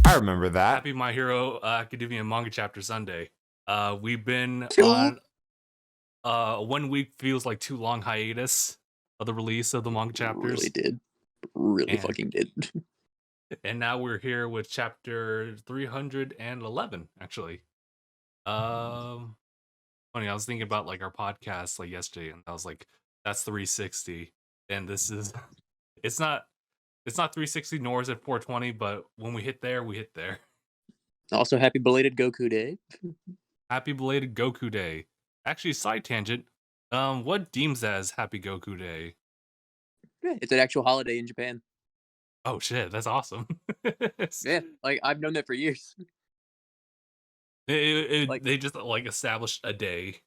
I remember that. Happy My Hero Academia Manga Chapter Sunday. We've been Two. on 1 week feels like too long hiatus of the release of the manga chapters. Really And- fucking did. And now we're here with chapter 311, actually. Funny, I was thinking about like our podcast like yesterday, and I was like, that's 360. And this is it's not 360 nor is it 420, but when we hit there, we hit there. Also, happy belated Goku Day. Happy belated Goku Day. Actually, side tangent. What deems as Happy Goku Day? Yeah, it's an actual holiday in Japan. Oh shit, that's awesome. Yeah, like I've known that for years. They just like established a day.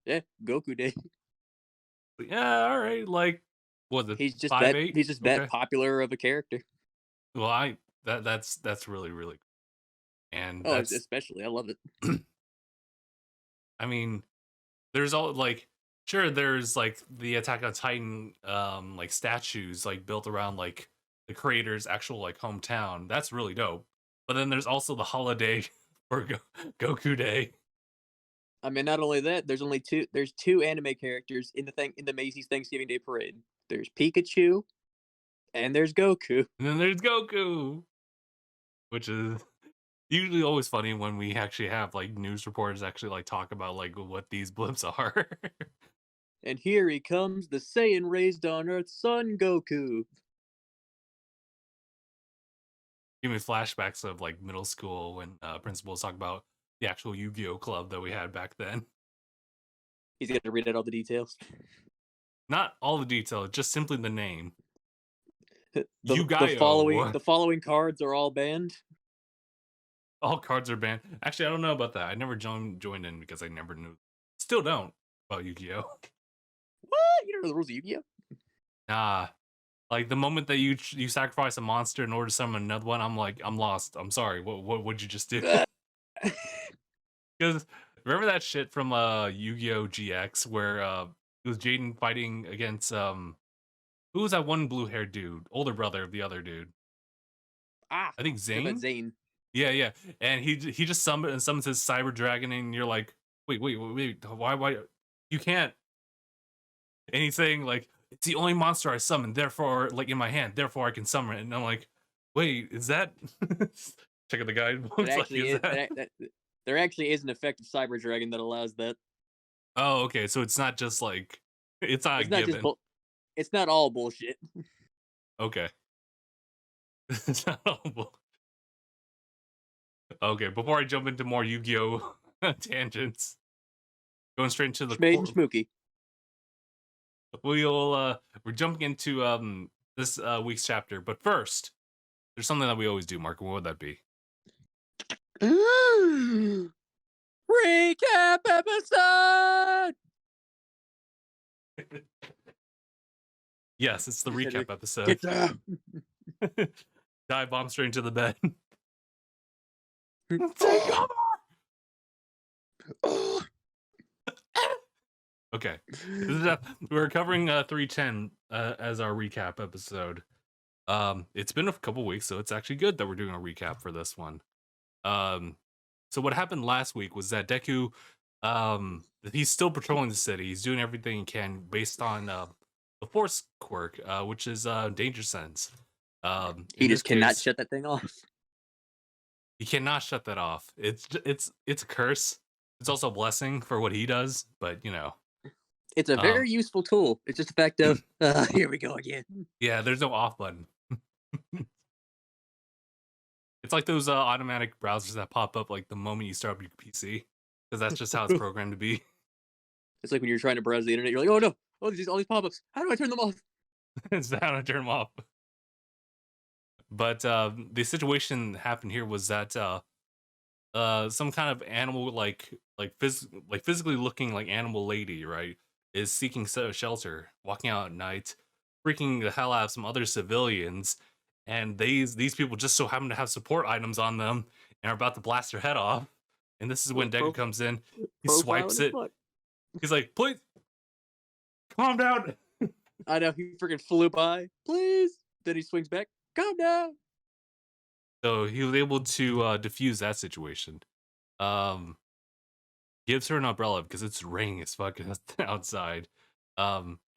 Yeah, Goku Day. Yeah, all right. Like, was it? He's just 5'8"? He's just that popular of a character. Well, that's really really cool. And Oh, that's especially I love it. I mean, there's all like sure there's like the Attack on Titan like statues like built around like the creator's actual like hometown. That's really dope. But then there's also the holiday for Goku Day. I mean, not only that, there's two anime characters in the Macy's Thanksgiving Day Parade. There's Pikachu and there's Goku. And then there's Goku, which is usually always funny when we actually have like news reporters actually like talk about like what these blips are. And here he comes, the Saiyan raised on Earth, Son Goku. Give me flashbacks of like middle school when principals talk about the actual Yu-Gi-Oh club that we had back then. He's gonna read out all the details. Not all the detail, just simply the name. The following cards are all banned. All cards are banned. Actually, I don't know about that. I never joined in because I never knew. Still don't about Yu-Gi-Oh. What? You don't know the rules of Yu-Gi-Oh? Nah. Like the moment that you sacrifice a monster in order to summon another one, I'm like, I'm lost. I'm sorry. What would you just do? Because remember that shit from Yu-Gi-Oh GX where it was Jaden fighting against who was that one blue-haired dude, older brother of the other dude? I think Zane. Zane. Yeah, and he just summons his cyber dragon, and you're like, wait, why you can't? And he's saying like, it's the only monster I summon, therefore, like in my hand, therefore I can summon it. And I'm like, wait, is that? Check out the guide. There actually is an effective cyber dragon that allows that. Oh, okay, so it's not just like it's not given. It's not all bullshit. Okay. It's not all bullshit. Okay, before I jump into more Yu-Gi-Oh tangents, going straight into the Schmooky. We're jumping into this week's chapter, but first, there's something that we always do, Mark. What would that be? Recap episode. Yes, it's the recap episode. Dive bomb straight into the bed. Take cover. Okay, we're covering 310 as our recap episode. It's been a couple weeks, so it's actually good that we're doing a recap for this one. So what happened last week was that Deku, he's still patrolling the city. He's doing everything he can based on the Force quirk, which is Danger Sense. He just cannot shut that thing off. He cannot shut that off. It's a curse. It's also a blessing for what he does, but you know. It's a very useful tool. It's just the fact of, here we go again. Yeah, there's no off button. It's like those automatic browsers that pop up like the moment you start up your PC, because that's just how it's programmed to be. It's like when you're trying to browse the internet, you're like, oh no, all these pop-ups. How do I turn them off? It's how to turn them off. But the situation happened here was that some kind of animal, like physically looking like animal lady, right, is seeking shelter, walking out at night, freaking the hell out of some other civilians, and these people just so happen to have support items on them and are about to blast their head off. And this is when Deku comes in. He swipes it. He's like, "Please, calm down." I know, he freaking flew by. Please. Then he swings back. Calm down. So he was able to diffuse that situation. Um, gives her an umbrella because it's raining as fuck outside.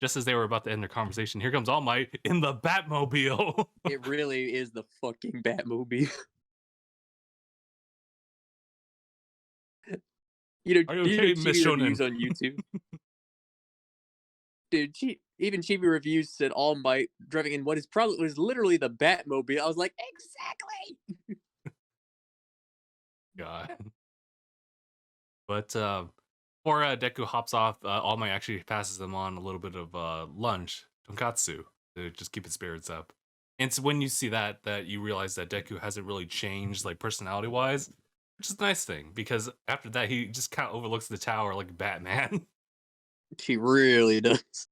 Just as they were about to end their conversation, here comes All Might in the Batmobile. It really is the fucking Batmobile. Are you Do you know okay, Miss Chibi Shonen? reviews on YouTube? Dude, even Chibi reviews said All Might driving in what is probably was literally the Batmobile. I was like, exactly. God. But before Deku hops off, All Might actually passes them on a little bit of lunch, tonkatsu, to just keep his spirits up. And it's when you see that you realize that Deku hasn't really changed, like personality wise, which is a nice thing because after that he just kind of overlooks the tower like Batman. She really does.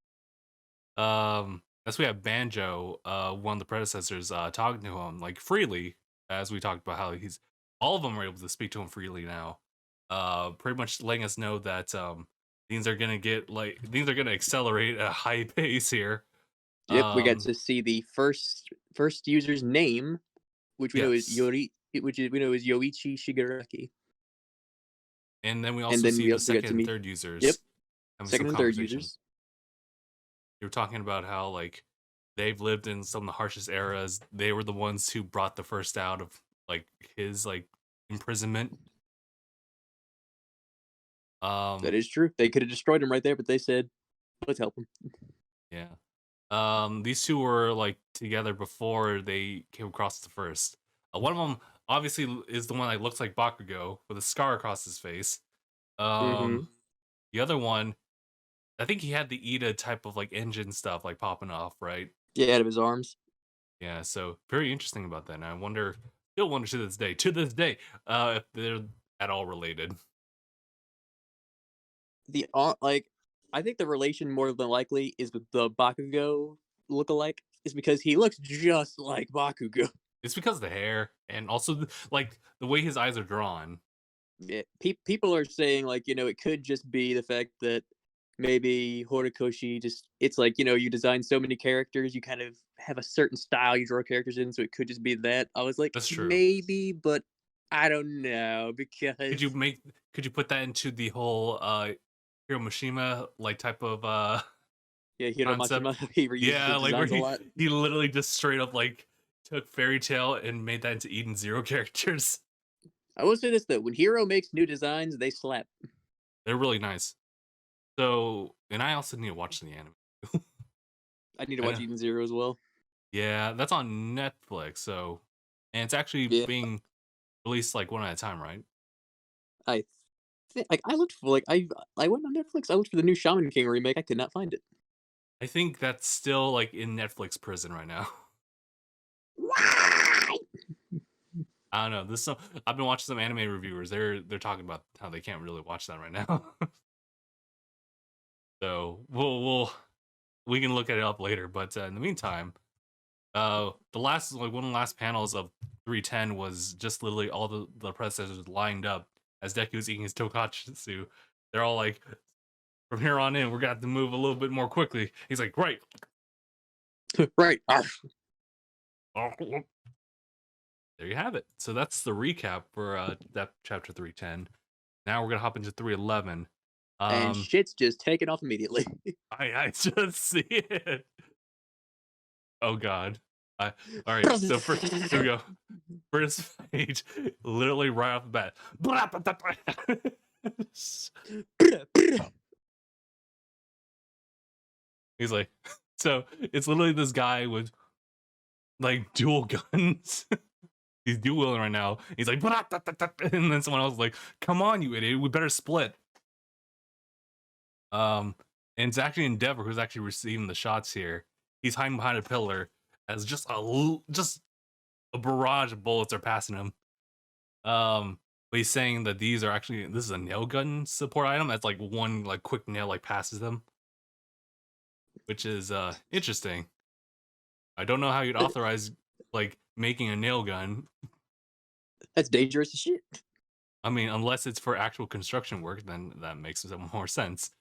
As we have Banjo, one of the predecessors, talking to him like freely, as we talked about how he's all of them are able to speak to him freely now. Pretty much letting us know that things are gonna accelerate at a high pace here. Yep, we got Um, to see the first user's name, which we know is yes, Yoichi Shigaraki, and then we and also then see we the also got second to and meet. third Yep, users having some second and third conversation. users. You were talking about how like they've lived in some of the harshest eras. They were the ones who brought the first out of like his like imprisonment. That Um, is true. They could have destroyed him right there, but they said, "Let's help him." yeah. These two were like together before they came across the first. One of them obviously is the one that looks like Bakugo with a scar across his face. Mm-hmm. Um, the other one, I think he had the Ida type of like engine stuff like popping off, right? Yeah, out of his arms. Yeah, so very interesting about that. And I wonder, still wonder to this day, if they're at all related. Like, I think the relation more than likely is with the Bakugo lookalike, is because he looks just like Bakugo. It's because of the hair and also like the way his eyes are drawn. People are saying like it could just be the fact that maybe Horikoshi just it's like you design so many characters, you kind of have a certain style you draw characters in, so it could just be that. I was like That's true. maybe, but I don't know Could you because make could you put that into the whole Hiro Mishima like type of yeah, Hiro concept? Mashima he reuses Yeah, his like where designs a lot. he literally just straight up like took Fairy Tale and made that into Eden Zero characters. I will say this though, when Hero makes new designs, they slap. They're really nice. So, and I also need to watch the anime. I need to I watch know. Eden Zero as well. Yeah, that's on Netflix. So, and it's actually Yeah, being released like one at a time, right? I like I looked for like I went on Netflix. I looked for the new Shaman King remake. I could not find it. I think that's still like in Netflix prison right now. Why? I don't know. I've been watching some anime reviewers. They're talking about how they can't really watch that right now. So we can look at it up later. But in the meantime, the last like one of the last panels of 310 was just literally all the predecessors lined up as Deku's eating his tokatsu. They're all like, from here on in, we're gonna have to move a little bit more quickly. He's like, right. Right. There you have it. So that's the recap for that chapter 310. Now we're gonna hop into 311. And Um, shit's just taken off immediately. I just see it. Oh God. I all right. So here we go. First page, literally right off the bat. He's like, so it's literally this guy with like dual guns. He's dual wielding right now. He's like, and then someone else is like, come on, you idiot, we better split. Um, and it's actually Endeavor who's actually receiving the shots here. He's hiding behind a pillar as just a barrage of bullets are passing him. But he's saying that this is a nail gun support item. That's like one like quick nail like passes them, which is interesting. I don't know how you'd authorize like making a nail gun. That's dangerous as shit. I mean, unless it's for actual construction work, then that makes some more sense.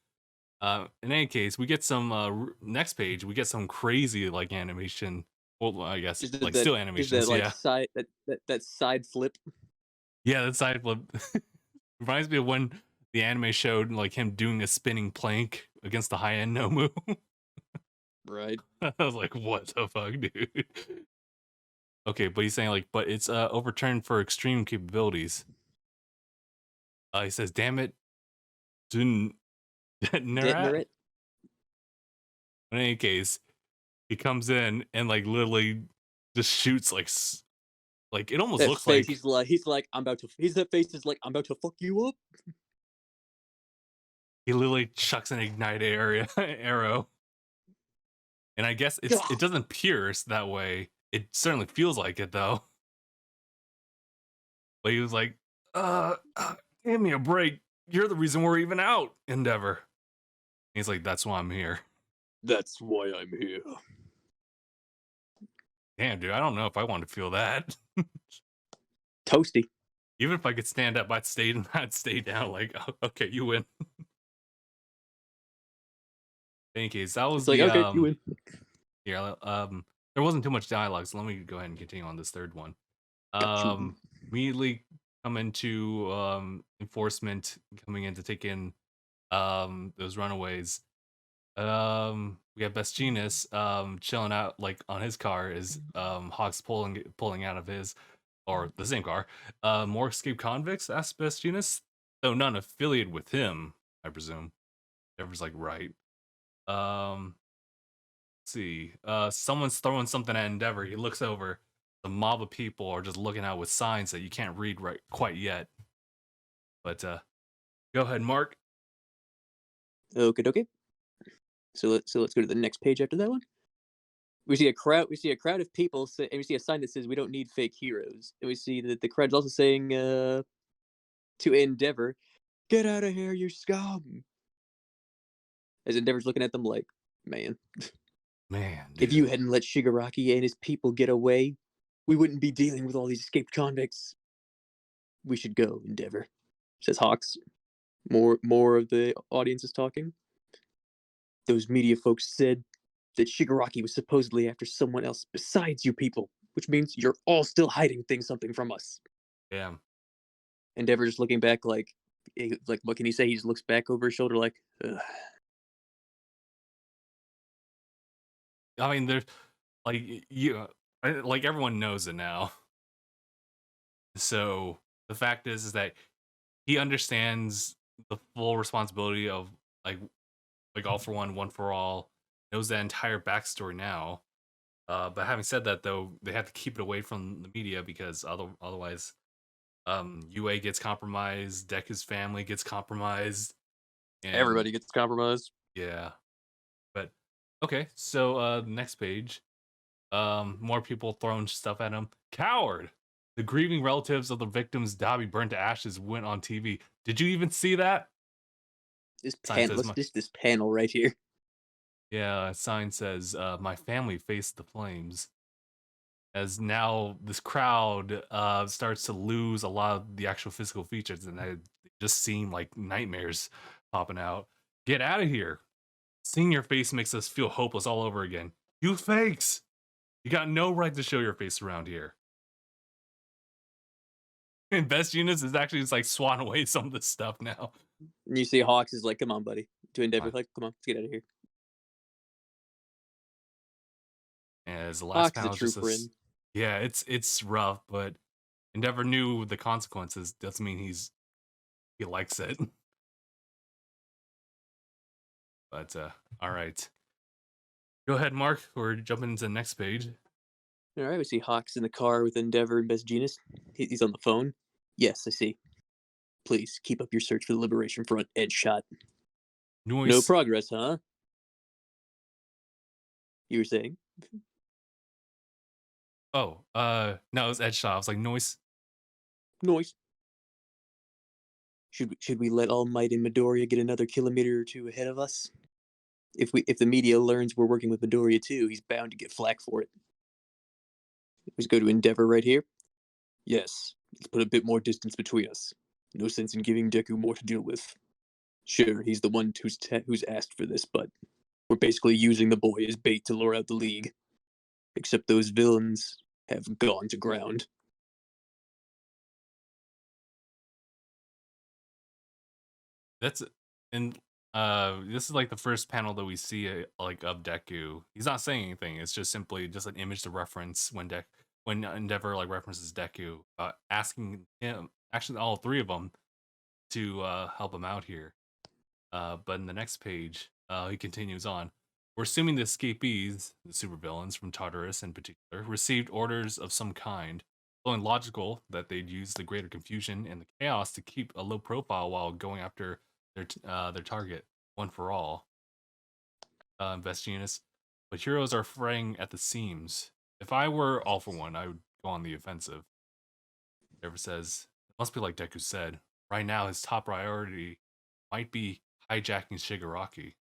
In any case, we get some next page. We get some crazy like animation Well, I guess Is that like that still is that animations, like yeah. side that side flip? Yeah, that side flip reminds me of when the anime showed like him doing a spinning plank against the high end Nomu. Right. I was like, what the fuck, dude? Okay, but he's saying like, but it's overturned for extreme capabilities. He says, "Damn it, didn't Nerat." Ditner In any case, he comes in and like literally just shoots like like it almost That looks face, like he's like, "I'm about to" his that face is like, "I'm about to fuck you up." he literally chucks an ignite area arrow. And I guess it Gah! doesn't pierce that way. It certainly feels like it though. But he was like, give me a break. You're the reason we're even out, Endeavor. And he's like, that's why I'm here. That's why I'm here. Damn, dude, I don't know if I want to feel that. Toasty. Even if I could stand up, I'd stay down. Like, oh, okay, you win. In any case, that It's was like, the "Okay, you win." yeah, there wasn't too much dialogue, so let me go ahead and continue on this third one. Got you. Immediately come into enforcement coming in to take in those runaways. We have Bestinus chilling out like on his car is Hawks pulling out of his or the same car. More escaped convicts, asked Bestinus, though none affiliated with him, I presume. Everyone's like, right. Um let's see. Someone's throwing something at Endeavor. He looks over. The mob of people are just looking out with signs that you can't read right quite yet. But go ahead, Mark. Okay, okay. So let's go to the next page after that one. We see a crowd of people, and we see a sign that says, "We don't need fake heroes." And we see that the crowd's also saying, to Endeavor, "Get out of here, you scum!" As Endeavor's looking at them like, "Man, Man, if you dude. hadn't let Shigaraki and his people get away, we wouldn't be dealing with all these escaped convicts. We should go, Endeavor," says Hawks. More of the audience is talking. "Those media folks said that Shigaraki was supposedly after someone else besides you people, which means you're all still hiding something from us." Damn. Endeavor just looking back like what can he say? He just looks back over his shoulder like, ugh. I mean, there's like like everyone knows it now. So the fact is that he understands the full responsibility of like all for one for all. Knows that entire backstory now. But having said that, though, they have to keep it away from the media because otherwise, UA gets compromised, Deku's family gets compromised, and Everybody gets compromised. yeah. But okay, so next page. More people throwing stuff at him. Coward. The grieving relatives of the victims Dobby burned to ashes went on TV. Did you even see that? This Sign panel, says let's my just this panel right here. yeah. Sign says my family faced the flames. As now this crowd starts to lose a lot of the actual physical features, and they just seem like nightmares popping out. Get out of here! Seeing your face makes us feel hopeless all over again. You fakes! You got no right to show your face around here. And Best Units is actually just like swatting away some of this stuff now. And you see Hawks is like, "Come on, buddy." To Endeavor, Fine. like, "Come on, let's get out of here." As the last Hawks is a panel is just a, trooper, and yeah, it's rough, but Endeavor knew the consequences. Doesn't mean he likes it. But all right, go ahead, Mark. We're jumping into the next page. all right, we see Hawks in the car with Endeavor and Best Genius. He's on the phone. "Yes, I see. Please keep up your search for the Liberation Front. Ed shot. No Noise. progress, huh?" You were saying? Oh, no, it was Edge Shot. I was like noise. Noise. Should we let All Might and Midoriya get another kilometer or two ahead of us? If the media learns we're working with Midoriya too, he's bound to get flack for it. Let's go to Endeavor right here. "Yes, let's put a bit more distance between us. No sense in giving Deku more to deal with. Sure, he's the one who's asked for this, but we're basically using the boy as bait to lure out the League." except those villains have gone to ground. That's and this is like the first panel that we see like of Deku. He's not saying anything. It's just simply just an image to reference when Endeavor like references Deku, asking him, actually all three of them, to help him out here. But in the next page, he continues on. We're assuming the escapees, the supervillains from Tartarus in particular, received orders of some kind. Feeling logical that they'd use the greater confusion and the chaos to keep a low profile while going after their target, one for all. Vestinus. But heroes are fraying at the seams. If I were all for one, I would go on the offensive. Ever says, it must be like Deku said. Right now, his top priority might be hijacking Shigaraki.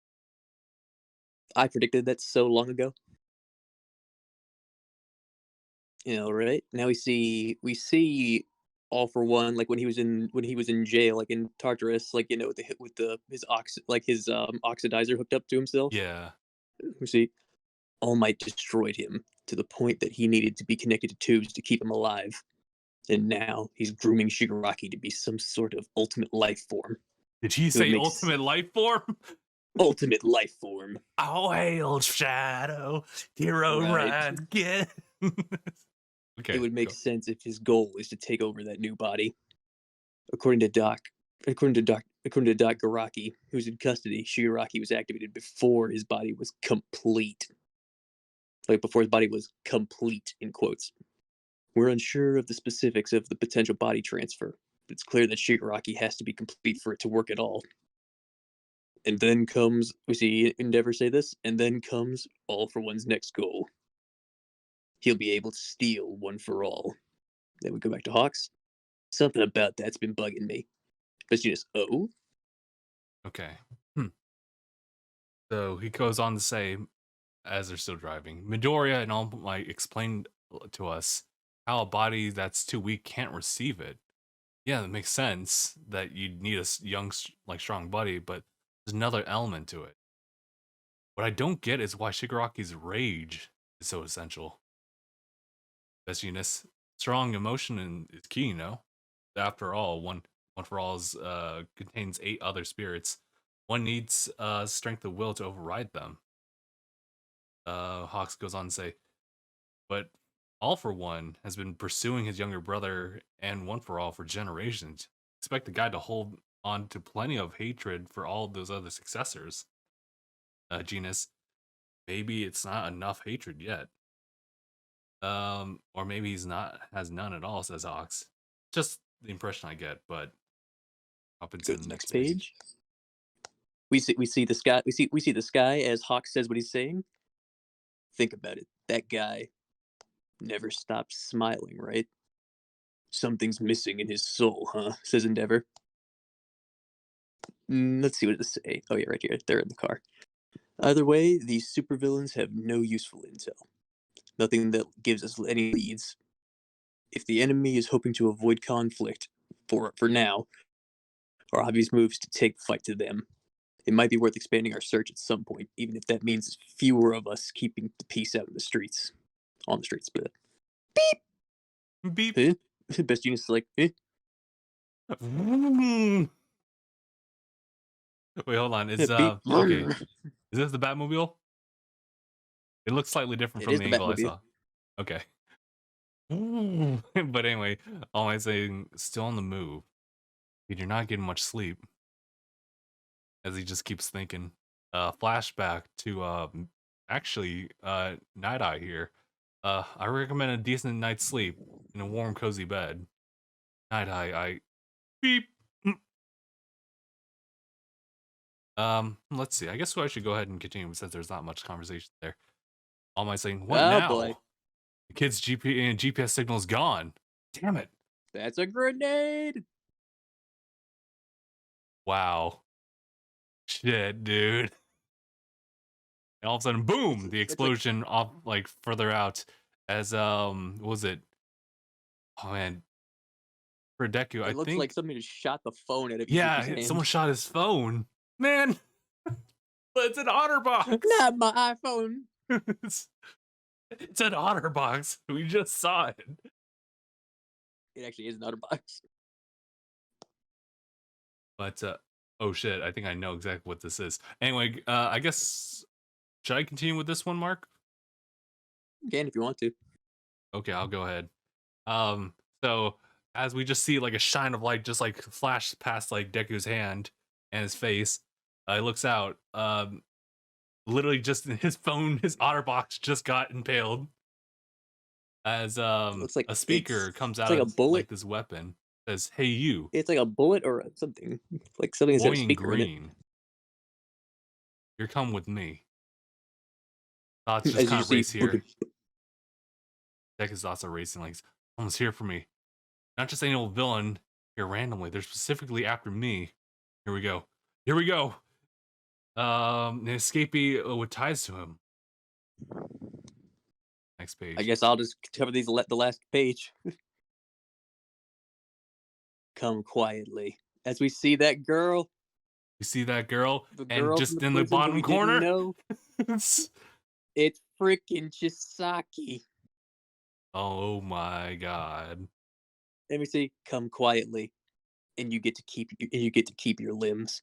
I predicted that so long ago. Right? Now we see All For One, like, when he was in jail, like, in Tartarus, like, with the his oxidizer hooked up to himself. Yeah. We see All Might destroyed him to the point that he needed to be connected to tubes to keep him alive. And now he's grooming Shigaraki to be some sort of ultimate life form. Did he It would say make ultimate life form? ultimate life form. Oh, hail Shadow, hero Right. ride again. It Okay, would make go. sense if his goal is to take over that new body. According to Doc, according to Doc Garaki, who's in custody, Shigaraki was activated before his body was complete. Like, before his body was complete, in quotes. We're unsure of the specifics of the potential body transfer, but it's clear that Shigaraki has to be complete for it to work at all. And then comes, we see Endeavor say this, and then comes All For One's next goal. He'll be able to steal One For All. Then we go back to Hawks. Something about that's been bugging me. But you just, oh? Okay. So he goes on to say, as they're still driving, Midoriya and All Might explained to us how a body that's too weak can't receive it. Yeah, that makes sense that you'd need a young, like strong body, but there's another element to it. What I don't get is why Shigaraki's rage is so essential. Best Eunice, strong emotion is key, After all, one for all contains 8 other spirits. One needs strength of will to override them. Hawks goes on to say, but All For One has been pursuing his younger brother and One For All for generations. Expect the guy to hold on to plenty of hatred for all those other successors. Genus, maybe it's not enough hatred yet. Or maybe has none at all, says Ox. Just the impression I get, but up Go into to the the next next page. page. We see the sky. We see the sky as Hawk says what he's saying. Think about it. That guy never stops smiling, right? Something's missing in his soul, huh? Says Endeavor. Let's see what it say. Oh yeah, right here. They're in the car. Either way, these supervillains have no useful intel. Nothing that gives us any leads. If the enemy is hoping to avoid conflict, for now, our obvious move is to take the fight to them. It might be worth expanding our search at some point, even if that means fewer of us keeping the peace out in the streets. On the streets, but Beep. eh? Best units is like, eh? Wait, hold on. Beep. Okay. Is this the Batmobile? It looks slightly different It from is the the angle I Batmobile. saw. Okay. But anyway, all I'm saying, still on the move. Dude, you're not getting much sleep. As he just keeps thinking. Flashback to actually Night Eye here. I recommend a decent night's sleep in a warm, cozy bed. Night Eye, I beep. Let's see. I guess I should go ahead and continue since there's not much conversation there. All am I saying? What Oh boy. now? The kid's GPS signal is gone. Damn it! That's a grenade! Wow. Shit, dude. And all of a sudden, boom! The It's like explosion off like further out. As what was it? Oh man, for Deku, I it looks like think. somebody just shot the phone out of Izuku's Yeah, someone hand. shot his phone. Man, but it's an honor box. Not my iPhone. It's an otter box. We just saw it. It actually is an otter box. But oh shit, I think I know exactly what this is. Anyway, I guess should I continue with this one, Mark? You can if you want to. Okay, I'll go ahead. Um, so as we just see like a shine of light just like flash past like Deku's hand and his face, he looks out. Literally just in his phone, his OtterBox just got impaled as It looks like a speaker comes it's out like a of bullet. like this weapon. Says, "Hey you, It's like a bullet or something, like something that's got a boy in speaker in it. green, you're come with me." Thoughts just As you kind of see, race here. Deku's thoughts are racing like, "Someone's here for me. Not just any old villain here randomly. They're specifically after me." Here we go. Here we go. An escapee with ties to him. Next I page. guess I'll just cover these. The last page. Come quietly, as we see that girl, You see that girl? the And girl from just the in the prison that bottom we didn't corner, know. It's freaking Chisaki. oh my god. Let me see. Come quietly, and you get to keep your limbs.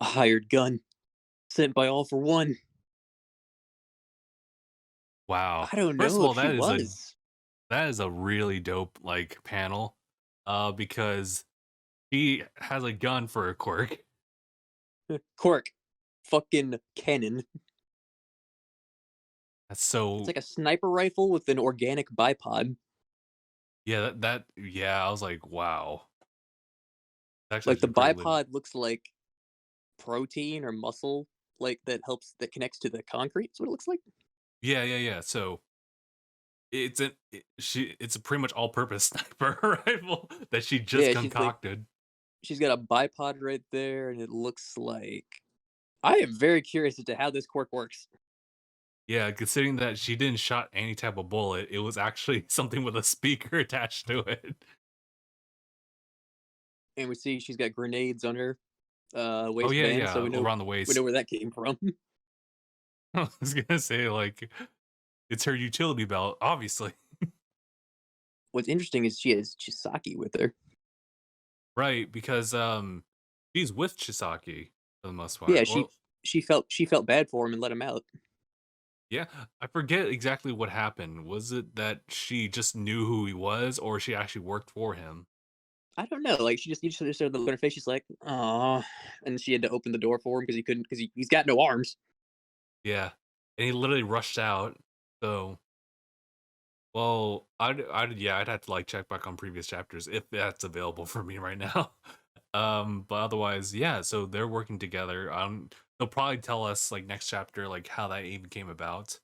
A hired gun, sent by All for One. Wow. I don't First know of if all, she was. that is a really dope like panel. Because she has a gun for a quirk. Cork, fucking cannon. That's It's so like a sniper rifle with an organic bipod. yeah, that yeah, I was like, wow. That's Like the actually pretty lit. bipod looks like protein or muscle, like that connects to the concrete. That's what it looks like. Yeah, yeah, yeah. So it's a pretty much all-purpose sniper rifle that she just Yeah, concocted. she's got a bipod right there, and it looks like I am very curious as to how this quirk works. Yeah, considering that she didn't shot any type of bullet, it was actually something with a speaker attached to it. And we see she's got grenades on her Oh yeah, waistband, so yeah, around the we know waist. where that came from. I was gonna say like it's her utility belt, obviously. What's interesting is she has Chisaki with her. Right, because she's with Chisaki for the most Yeah, part. Well, she felt bad for him and let him out. yeah, I forget exactly what happened. Was it that she just knew who he was, or she actually worked for him? I don't know. Like you just saw the look on her face. She's like, "Aw," and she had to open the door for him because he couldn't because he's got no arms. Yeah, and he literally rushed out. So, well, yeah, I'd have to like check back on previous chapters if that's available for me right now. But otherwise, yeah. So they're working together. They'll probably tell us like next chapter like how that even came about.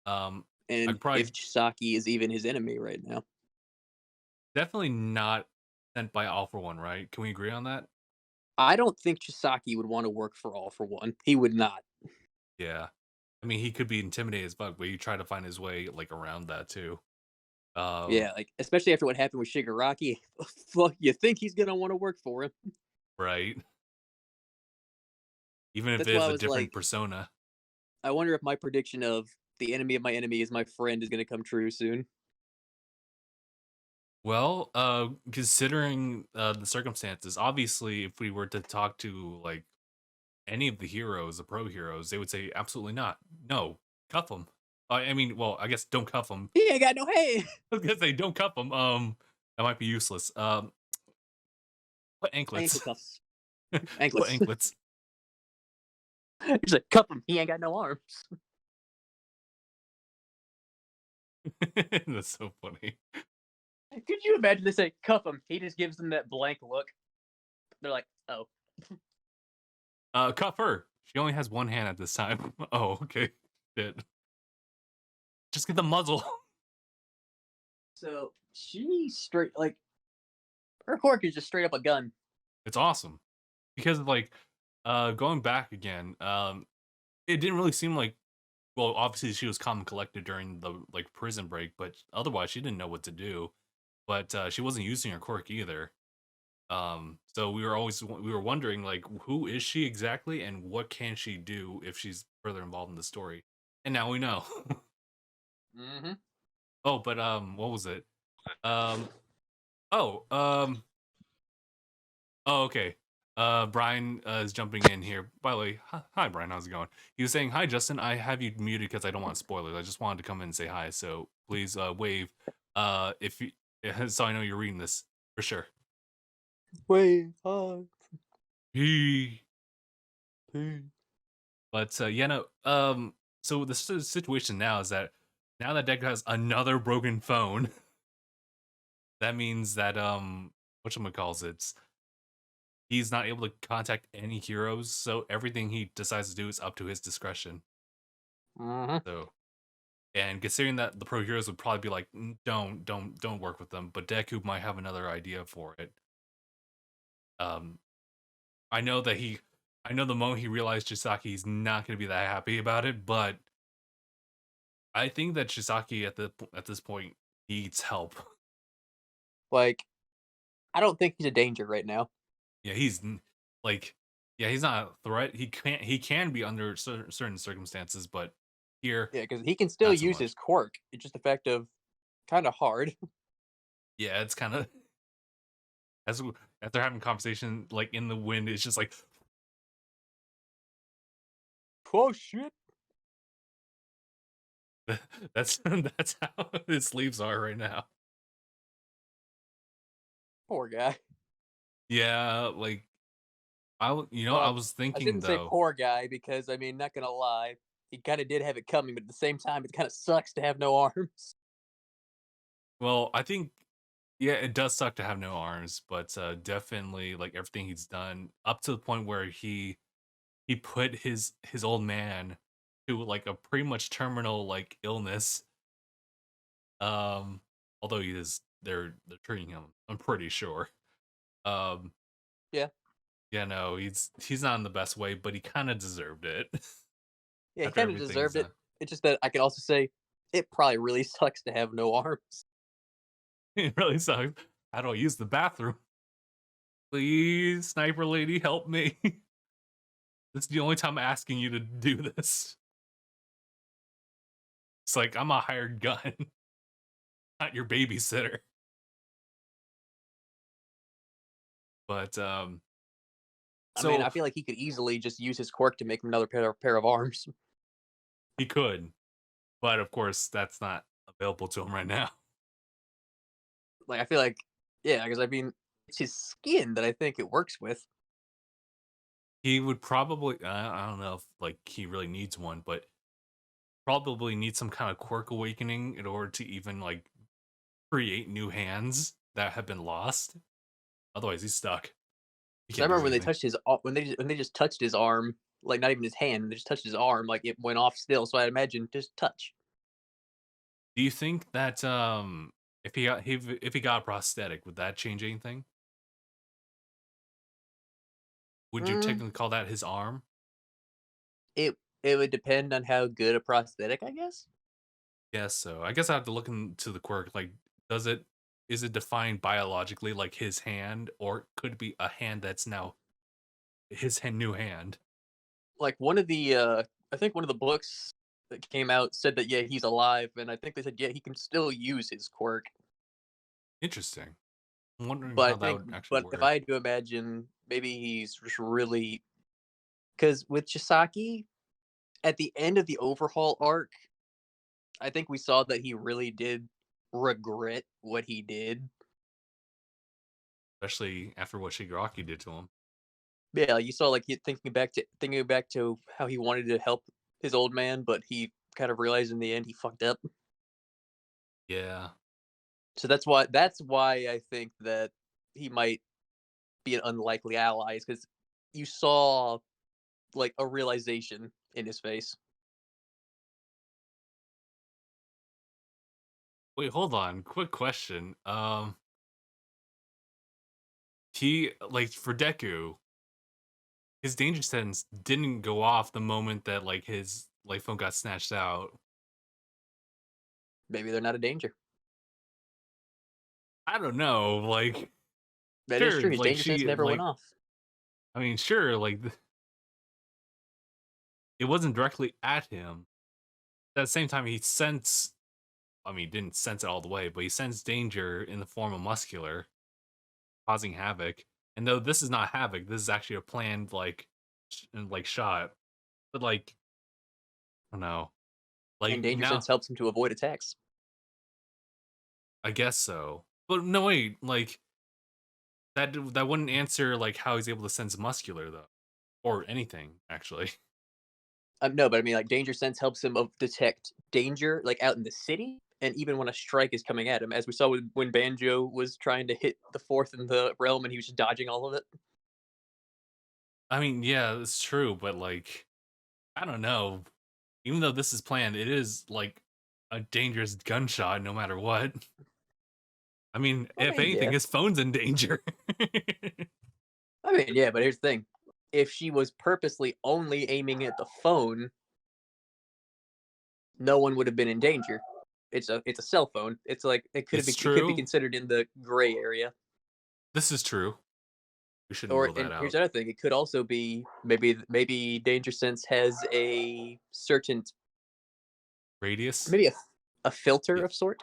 Um, I And probably if Chisaki is even his enemy right now, definitely not sent by All for One, right? Can we agree on that? I don't think Chisaki would want to work for All for One. He would not. Yeah. I mean, he could be intimidated as fuck, but you try to find his way like around that too. Um, Yeah, like especially after what happened with Shigaraki. Fuck, you think he's gonna want to work for him? right. Even if That's it why is I a was different like, persona. I wonder if my prediction of the enemy of my enemy is my friend is gonna come true soon. Well, considering the circumstances, obviously, if we were to talk to like any of the heroes, the pro heroes, they would say absolutely not. No, cuff them. I mean, well, I guess don't cuff them. He ain't got no hand. I was gonna say don't cuff them. That might be useless. Put Ankle anklets. cuffs, Put anklets. anklets. He's like, cuff him. He ain't got no arms. That's so funny. Could you imagine they say cuff him? He just gives them that blank look. They're like, oh. Cuff her. She only has one hand at this time. Oh, okay. Shit. Just get the muzzle. So she straight like her quirk is just straight up a gun. It's awesome because like going back again, it didn't really seem like well, obviously she was calm and collected during the like prison break, but otherwise she didn't know what to do. But she wasn't using her quirk either. So we were wondering like who is she exactly and what can she do if she's further involved in the story? And now we know. Mhm. Oh, but what was it? Um, oh, oh, okay. Brian is jumping in here. By the way, hi, Brian. How's it going? He was saying, "Hi, Justin. I have you muted because I don't want spoilers. I just wanted to come in and say hi. So please wave. If you, so I know you're reading this for sure." Wait, oh, He. P. But yeah, no. So the situation now is that now that Deku has another broken phone, that means that whatchamacalls it's he's not able to contact any heroes, so everything he decides to do is up to his discretion. Mhm. So, and considering that the pro heroes would probably be like, don't work with them," but Deku might have another idea for it. Um, I know that I know the moment he realized Chisaki's not going to be that happy about it, but I think that Chisaki at this point needs help. Like, I don't think he's a danger right now. Yeah, like, yeah, he's not a threat. He can be under certain circumstances, but here, Yeah, because he can still not so use his much. quirk. It's just a fact of kinda hard. Yeah, it's kind of as after having conversation like in the wind, it's just like Oh, shit. that's how his sleeves are right now. Poor guy. Yeah, like I Well, was I thinking shouldn't say though. poor guy because, I mean, not gonna lie, he kinda did have it coming, but at the same time, it kinda sucks to have no arms. Well, I think yeah, it does suck to have no arms, but definitely like everything he's done up to the point where he put his old man to like a pretty much terminal like illness. Um, although he is they're treating him, I'm pretty sure. Um, Yeah. yeah, no, he's not in the best way, but he kind of deserved it Yeah, he after kinda everything he's deserved it. done. It's just that I can also say it probably really sucks to have no arms. It really sucks. How do I use the bathroom? Please, sniper lady, help me. This is the only time I'm asking you to do this. It's like I'm a hired gun, not your babysitter. But I mean, so I feel like he could easily just use his quirk to make him another pair of arms. he could, but of course that's not available to him right now. Like, I feel like yeah, because I mean, it's his skin that I think it works with. He would probably I don't know if like he really needs one, but probably needs some kind of quirk awakening in order to even like create new hands that have been lost. Otherwise, he's stuck. He 'Cause I can't do remember when they anything. touched his when they just touched his arm, like, not even his hand, they just touched his arm, like, it went off still, so I imagine just touch. Do you think that if he got a prosthetic, would that change anything? Would you Mm, technically call that his arm? it would depend on how good a prosthetic, I guess? Guess so. I guess I have to look into the quirk. Like, does it is it defined biologically like his hand, or could it be a hand that's now new hand? Like, I think one of the books that came out said that, yeah, he's alive, and I think they said, yeah, he can still use his quirk, Interesting. I'm wondering but I how that think would actually but if work. I had to imagine, maybe he's just really because with Chisaki, at the end of the overhaul arc, I think we saw that he really did regret what he did. Especially after what Shigaraki did to him. Yeah, you saw like he thinking back to how he wanted to help his old man, but he kind of realized in the end he fucked up. Yeah. So that's why I think that he might be an unlikely ally, is because you saw like a realization in his face. Wait, hold on. Quick question. He like for Deku, his danger sense didn't go off the moment that like his like phone got snatched out. Maybe they're not a danger. I don't know. Like, That is sure, true. His like danger sense she never went like off. I mean, sure, it wasn't directly at him. At the same time, he sensed. I mean, didn't sense it all the way, but he sensed danger in the form of muscular, causing havoc. And though this is not havoc, this is actually a planned like shot. But like, I don't know, And like danger now, sense helps him to avoid attacks. I guess so. But no, wait, like that wouldn't answer like how he's able to sense muscular though, or anything actually. No, but I mean, like, danger sense helps him detect danger, like, out in the city, and even when a strike is coming at him, as we saw when Banjo was trying to hit the fourth in the realm, and he was just dodging all of it. I mean, yeah, it's true, but like, I don't know. Even though this is planned, it is like a dangerous gunshot no matter what. I mean, I if mean, anything, yeah. his phone's in danger. I mean, yeah, but here's the thing. If she was purposely only aiming at the phone, no one would have been in danger. It's a cell phone. It's like It's it could be true. considered in the gray area. This is true. We shouldn't Or rule that and here's out. another thing. It could also be maybe danger sense has a certain Radius? maybe a filter Yeah, of sort.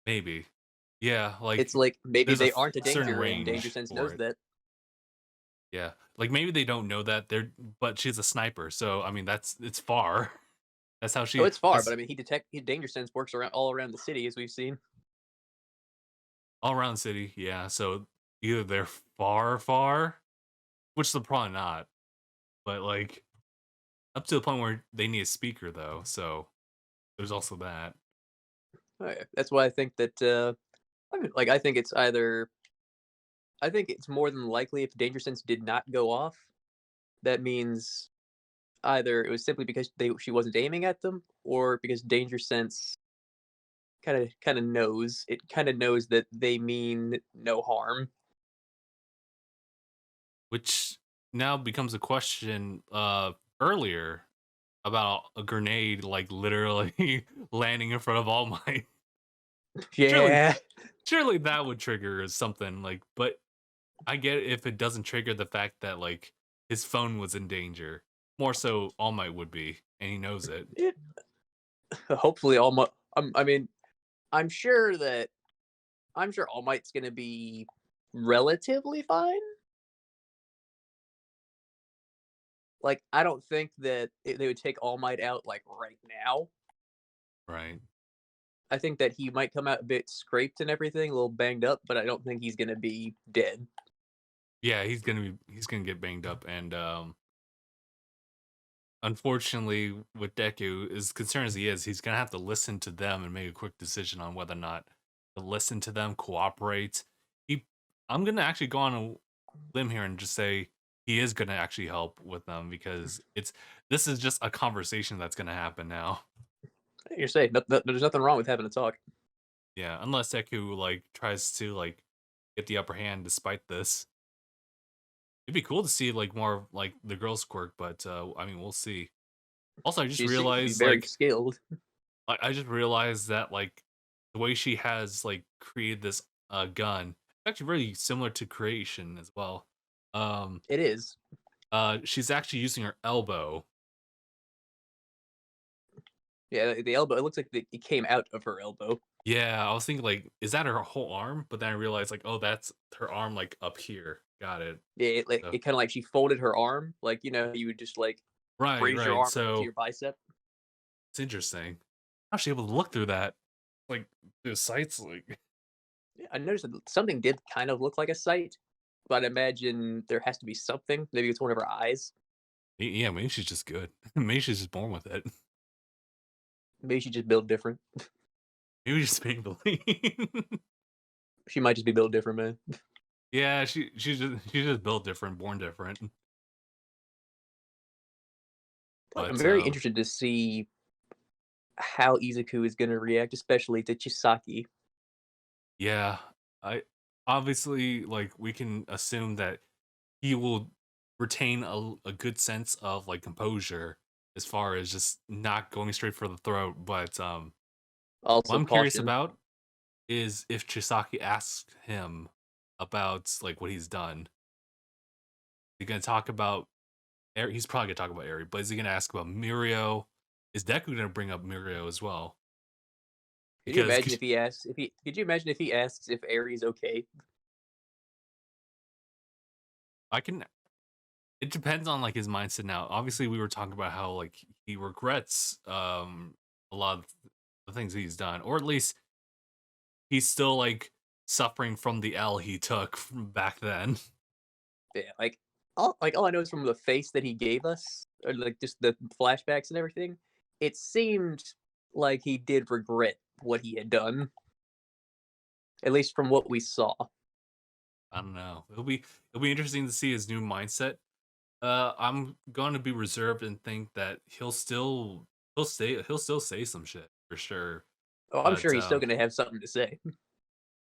maybe. Yeah, It's like like maybe there's a they aren't a certain danger and danger range sense for knows it. that. Yeah, like maybe they don't know that but she's a sniper, so I mean it's far. That's how Oh, she. it's far, but That's I mean danger sense works around all around the city as we've seen. all around the city. Yeah, so either they're far, far, which they're probably not, but like up to the point where they need a speaker though. So there's also that. Oh, yeah. That's why I think that I mean, like I think it's more than likely if danger sense did not go off, that means either it was simply because she wasn't aiming at them, or because danger sense kind of knows that they mean no harm. Which now becomes a question earlier about a grenade like literally landing in front of All Might. Surely Yeah. surely that would trigger something like, but I get it if it doesn't trigger the fact that like his phone was in danger. More so All Might would be, and he knows it. It, hopefully all my I mean, I'm sure that I'm sure All Might's gonna be relatively fine. Like, I don't think that they would take All Might out like right now. Right. I think that he might come out a bit scraped and everything, a little banged up, but I don't think he's gonna be dead. Yeah, he's gonna get banged up and unfortunately with Deku, as concerned as he is, he's gonna have to listen to them and make a quick decision on whether or not to listen to them, cooperate. He I'm gonna actually go on a limb here and just say he is gonna actually help with them because this is just a conversation that's gonna happen now. You're saying there's nothing wrong with having a talk. Yeah, unless Deku like tries to like get the upper hand despite this. It'd be cool to see like more of like the girls quirk, but I mean we'll see. Also, I just She seems to be realized very like skilled. I just realized that like the way she has like created this gun, it's actually very similar to creation as well. Um It is. she's actually using her elbow. Yeah, the elbow. It looks like it came out of her elbow. Yeah, I was thinking like, is that her whole arm? But then I realized like, oh, that's her arm like up here. Got it. Yeah, So it kind of like she folded her arm, like you would just like right, raise your right. arm up to So your bicep. it's interesting. I'm actually able to look through that. Like through sights like Yeah, I noticed that something did kind of look like a sight, but I imagine there has to be something. Maybe it's one of her eyes. yeah, maybe she's just good. Maybe she's just born with it. Maybe she just built different. Maybe just Maybelline. She might just be built different, man. Yeah, she's just built different, born different. I'm But very interested to see how Izuku is going to react, especially to Chisaki. yeah, I obviously like we can assume that he will retain a good sense of like composure as far as just not going straight for the throat. But what Also, I'm curious caution. about is if Chisaki asks him about like what he's done. He's gonna talk about he's probably gonna talk about Eri, but is he gonna ask about Mirio? Is Deku gonna bring up Mirio as well? Could you because imagine if he asks if he could you imagine if he asks if Aries okay? I can. It depends on like his mindset now. Obviously, we were talking about how like he regrets a lot of the things he's done, or at least he's still like suffering from the L he took from back then. Yeah, all I know is from the face that he gave us, or like just the flashbacks and everything, it seemed like he did regret what he had done, at least from what we saw. I don't know. It'll be interesting to see his new mindset. I'm going to be reserved and think that he'll still say some shit for sure. Oh, I'm But sure he's still gonna have something to say.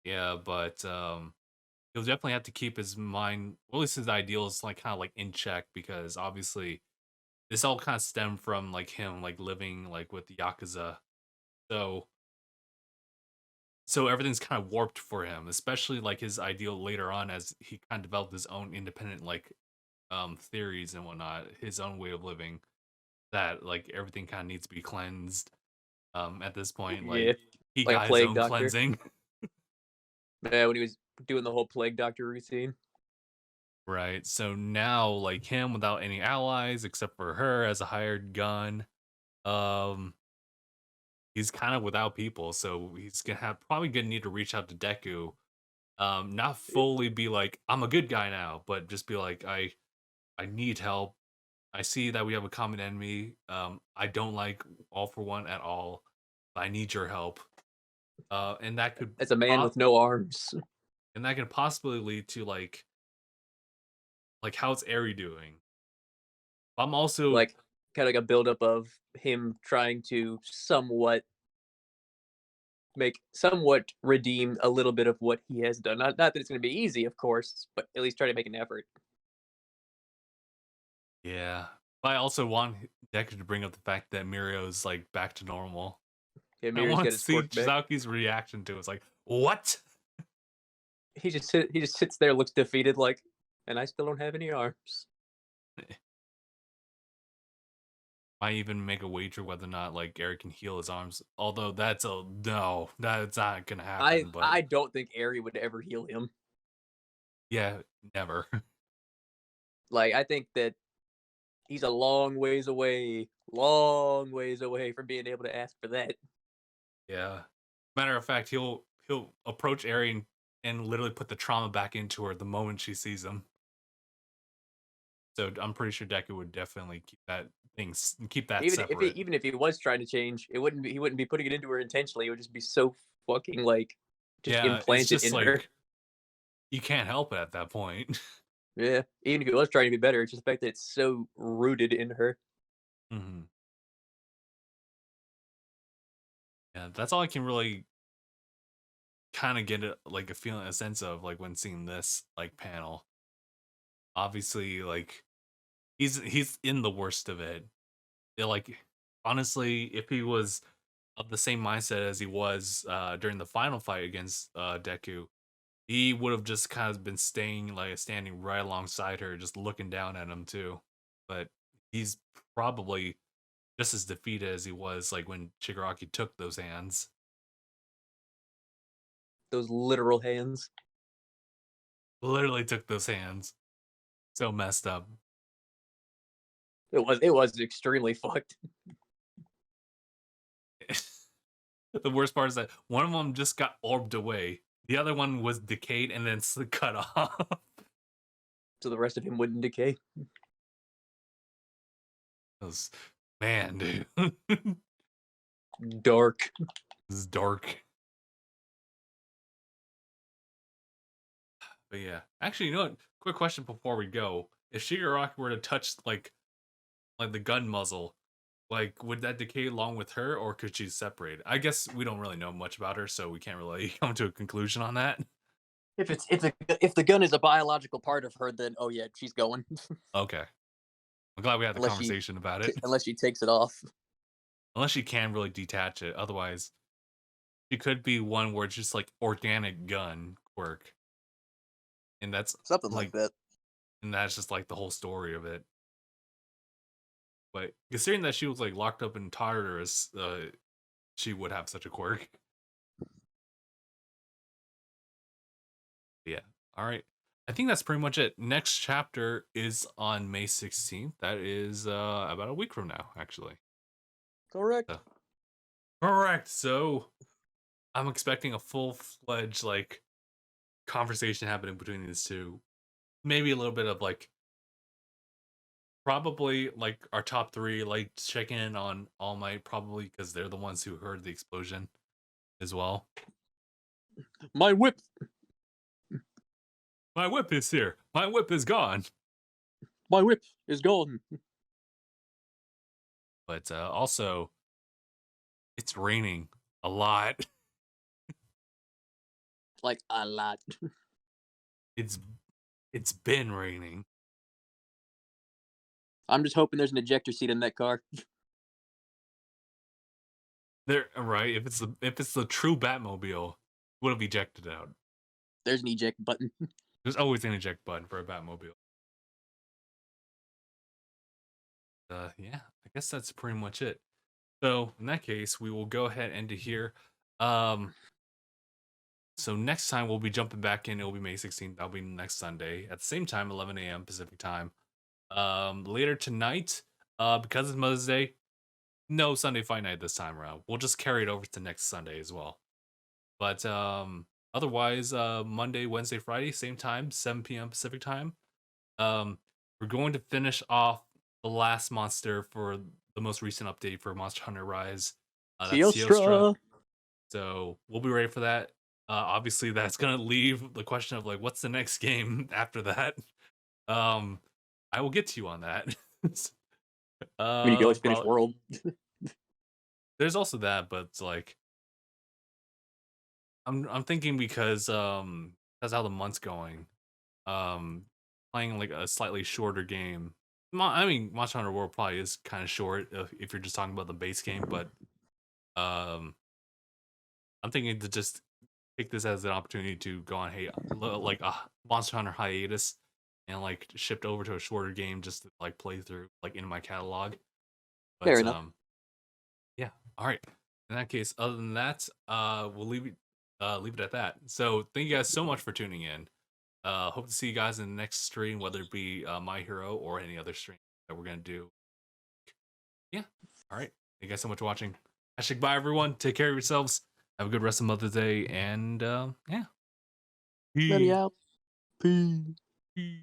yeah, but he'll definitely have to keep his mind, well, at least his ideals, like kind of like in check because obviously this all kind of stemmed from like him like living like with the yakuza. So everything's kind of warped for him, especially like his ideal later on as he kind of developed his own independent like theories and whatnot, his own way of living. That like everything kind of needs to be cleansed. At this point, Yeah, like he like a got his plague own doctor. cleansing. Yeah, when he was doing the whole plague doctor routine. Right. So now, like him without any allies except for her as a hired gun, um, he's kind of without people. So he's gonna have probably gonna need to reach out to Deku. Not fully be like, I'm a good guy now, but just be like, I need help. I see that we have a common enemy. I don't like All for One at all. But I need your help. And that could As a man po- with no arms, and that could possibly lead to like how's Eri doing? I'm also like kind of like a buildup of him trying to somewhat redeem a little bit of what he has done. Not that it's going to be easy, of course, but at least try to make an effort. yeah. But I also want Deku to bring up the fact that Mirio's like back to normal. Yeah, I Mirror's want got to his see quirk back. Chisaki's reaction to it. It's like, what? He just sits there, looks defeated, like, and I still don't have any arms. I even make a wager whether or not like Eric can heal his arms. Although that's a no, that's not gonna I happen. But I don't think Eri would ever heal him. yeah, never. Like I think that he's a long ways away from being able to ask for that. Yeah. Matter of fact, he'll approach Eri and literally put the trauma back into her the moment she sees him. So I'm pretty sure Deku would definitely keep that separate. Even if he was trying to change, he wouldn't be putting it into her intentionally. It would just be so fucking like just Yeah, it's implanted just in her. like you can't help it at that point. Yeah, even if he was trying to be better, it's just the fact that it's so rooted in her. hmm Yeah, that's all I can really kind of get like a feeling, a sense of like when seeing this like panel. Obviously, like he's in the worst of it. They're like honestly, if he was of the same mindset as he was during the final fight against Deku, he would have just kind of been standing right alongside her, just looking down at him too. But he's probably just as defeated as he was like when Shigaraki took those hands. Those literal hands. Literally took those hands. So messed up. It was extremely fucked. The worst part is that one of them just got orbed away. The other one was decayed and then cut off. So the rest of him wouldn't decay. It was, man, dude. Dark. This is dark. But yeah. Actually, you know what? Quick question before we go. If Shigaraki were to touch like the gun muzzle, like would that decay along with her or could she separate? I guess we don't really know much about her, so we can't really come to a conclusion on that. If the gun is a biological part of her, then oh yeah, she's going. Okay. I'm glad we had the unless she conversation about it. unless she takes it off. Unless she can really detach it. Otherwise, she could be one where it's just like organic gun quirk. And that's Something like like that. and that's just like the whole story of it. But considering that she was like locked up in Tartarus, she would have such a quirk. Yeah. All right. I think that's pretty much it. Next chapter is on May 16th. That is about a week from now, actually. Correct. So, correct. So I'm expecting a full-fledged like conversation happening between these two. Maybe a little bit of like probably like our top three, like checking in on All Might, probably because they're the ones who heard the explosion as well. My whip. My whip is here. My whip is gone. My whip is gone. But also, it's raining a lot. Like a lot. It's it's been raining. I'm just hoping there's an ejector seat in that car. There, right? If it's the true Batmobile, would have ejected out. There's an eject button. There's always an eject button for a Batmobile. Yeah, I guess that's pretty much it. So in that case, we will go ahead and end it here. Um, so next time we'll be jumping back in. It'll be May 16th. That'll be next Sunday at the same time, 11 a.m. Pacific time. Later tonight, because it's Mother's Day, no Sunday Fight Night this time around. We'll just carry it over to next Sunday as well. But otherwise, Monday, Wednesday, Friday, same time, 7 p.m. Pacific time. We're going to finish off the last monster for the most recent update for Monster Hunter Rise. That's Seostra. Teostra. So we'll be ready for that. Obviously, that's gonna leave the question of like, what's the next game after that? Um, I will get to you on that. I mean, you can always finish Probably. World. There's also that, but it's like I'm thinking because that's how the month's going. Um, Playing like a slightly shorter game. I mean, Monster Hunter World probably is kind of short if you're just talking about the base game, but um, I'm thinking to just take this as an opportunity to go on like a Monster Hunter hiatus and like shift over to a shorter game just to like play through like in my catalog. Fair But enough. yeah. All right. In that case, other than that, we'll leave it at that. So thank you guys so much for tuning in. Hope to see you guys in the next stream, whether it be My Hero or any other stream that we're gonna do. Yeah. All right. Thank you guys so much for watching. Hashtag bye everyone. Take care of yourselves. Have a good rest of Mother's Day, and yeah. Ready Peace. out. Peace. Peace.